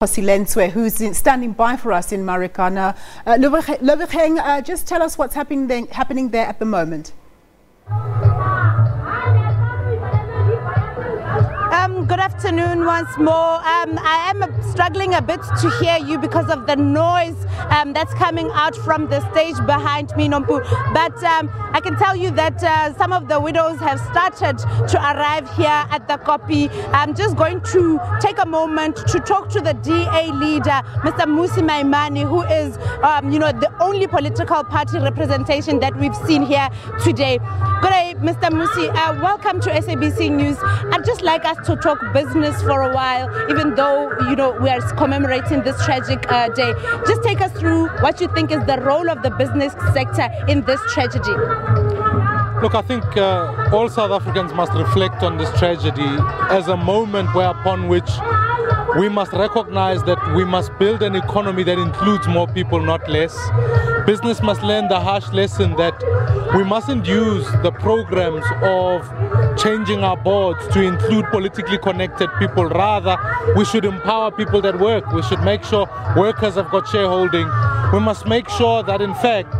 Lenswe, who's standing by for us in Marikana. Lubecheng, just tell us what's happening there at the moment. Good afternoon once more. I am struggling a bit to hear you because of the noise that's coming out from the stage behind me, Nompu. But I can tell you that some of the widows have started to arrive here at the copy. I'm just going to take a moment to talk to the DA leader, Mr. Maimane, who is, the only political party representation that we've seen here today. Good day, Mr. Musi. Welcome to SABC News. I'd just like us to talk business for a while, even though, we are commemorating this tragic day. Just take us through what you think is the role of the business sector in this tragedy. Look, I think all South Africans must reflect on this tragedy as a moment upon which we must recognize that we must build an economy that includes more people, not less. Business must learn the harsh lesson that we mustn't use the programs of changing our boards to include politically connected people. Rather, we should empower people that work. We should make sure workers have got shareholding. We must make sure that, in fact,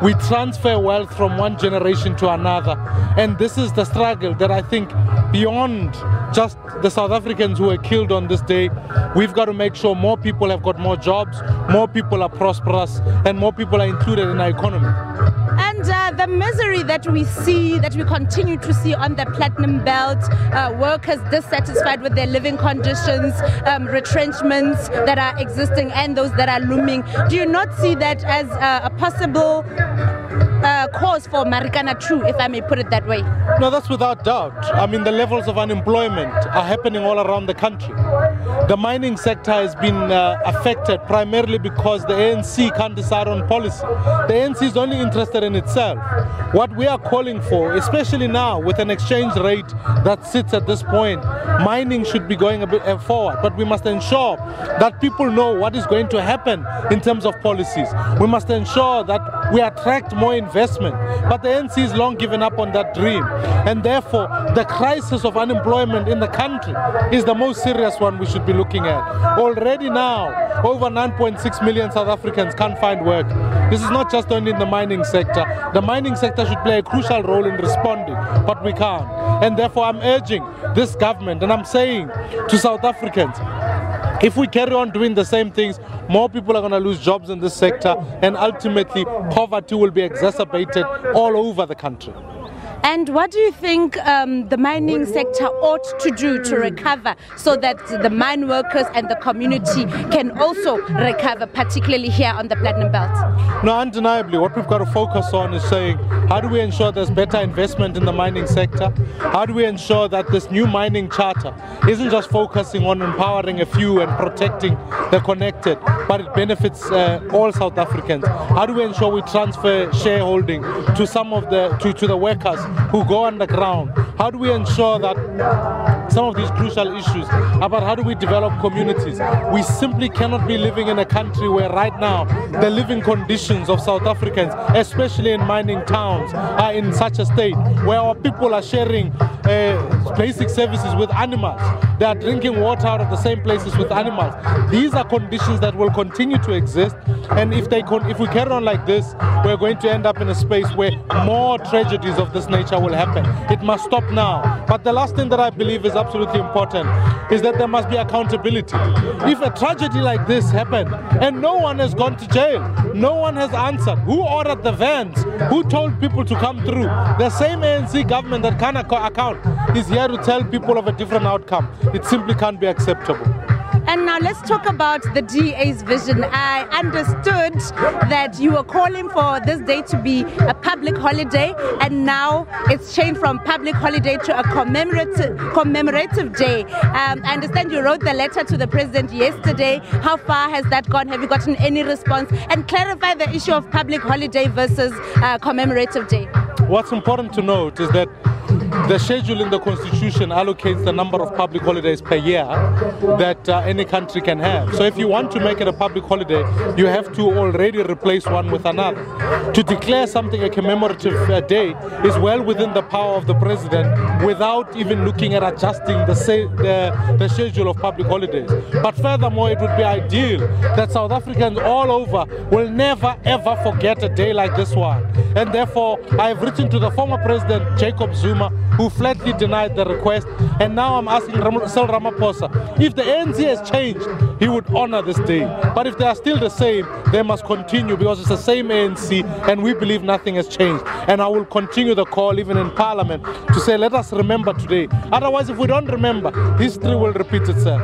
we transfer wealth from one generation to another. And this is the struggle that I think, beyond just the South Africans who were killed on this day, we've got to make sure more people have got more jobs, more people are prosperous, and more people are included in our economy. And the misery that we see, that we continue to see on the Platinum Belt, workers dissatisfied with their living conditions, retrenchments that are existing and those that are looming. Do you not see that as a possible cause for Marikana too, if I may put it that way? No, that's without doubt. I mean, the levels of unemployment are happening all around the country. The mining sector has been affected primarily because the ANC can't decide on policy. The ANC is only interested in itself. What we are calling for, especially now with an exchange rate that sits at this point, mining should be going a bit forward, but we must ensure that people know what is going to happen in terms of policies. We must ensure that we attract more investment, but the ANC has long given up on that dream, and therefore the crisis of unemployment in the country is the most serious one we should be looking at. Already now, over 9.6 million South Africans can't find work. This is not just only in the mining sector. The mining sector should play a crucial role in responding, but we can't. And therefore I'm urging this government, and I'm saying to South Africans, if we carry on doing the same things, more people are going to lose jobs in this sector, and ultimately poverty will be exacerbated all over the country. And what do you think the mining sector ought to do to recover so that the mine workers and the community can also recover, particularly here on the Platinum Belt? No, undeniably, what we've got to focus on is saying, how do we ensure there's better investment in the mining sector? How do we ensure that this new mining charter isn't just focusing on empowering a few and protecting the connected, but it benefits all South Africans? How do we ensure we transfer shareholding to some of to the workers who go underground? How do we ensure that some of these crucial issues about how do we develop communities? We simply cannot be living in a country where right now the living conditions of South Africans, especially in mining towns, are in such a state where our people are sharing basic services with animals. They are drinking water out of the same places with animals. These are conditions that will continue to exist, and if we carry on like this, we're going to end up in a space where more tragedies of this nature will happen. It must stop now. But the last thing that I believe is absolutely important is that there must be accountability. If a tragedy like this happened and no one has gone to jail, no one has answered, who ordered the vans, who told people to come through? The same ANC government that can account is here to tell people of a different outcome. It simply can't be acceptable. And now let's talk about the DA's vision. I understood that you were calling for this day to be a public holiday, and now it's changed from public holiday to a commemorative day. I understand you wrote the letter to the president yesterday. How far has that gone? Have you gotten any response? And clarify the issue of public holiday versus commemorative day. What's important to note is that the schedule in the Constitution allocates the number of public holidays per year that any country can have. So if you want to make it a public holiday, you have to already replace one with another. To declare something a commemorative day is well within the power of the president without even looking at adjusting the schedule of public holidays. But furthermore, it would be ideal that South Africans all over will never ever forget a day like this one. And therefore, I have written to the former president, Jacob Zuma, who flatly denied the request. And now I'm asking Cyril Ramaphosa, if the ANC has changed, he would honor this day. But if they are still the same, they must continue, because it's the same ANC and we believe nothing has changed. And I will continue the call even in Parliament to say, let us remember today. Otherwise, if we don't remember, history will repeat itself.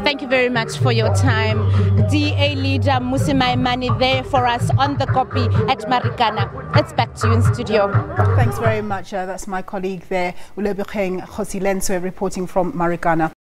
Thank you very much for your time. DA leader Maimane there for us on the copy at Marikana. It's back to you in studio. Thanks very much. That's my colleague there, Ulebukeng Khosilenso, reporting from Marikana.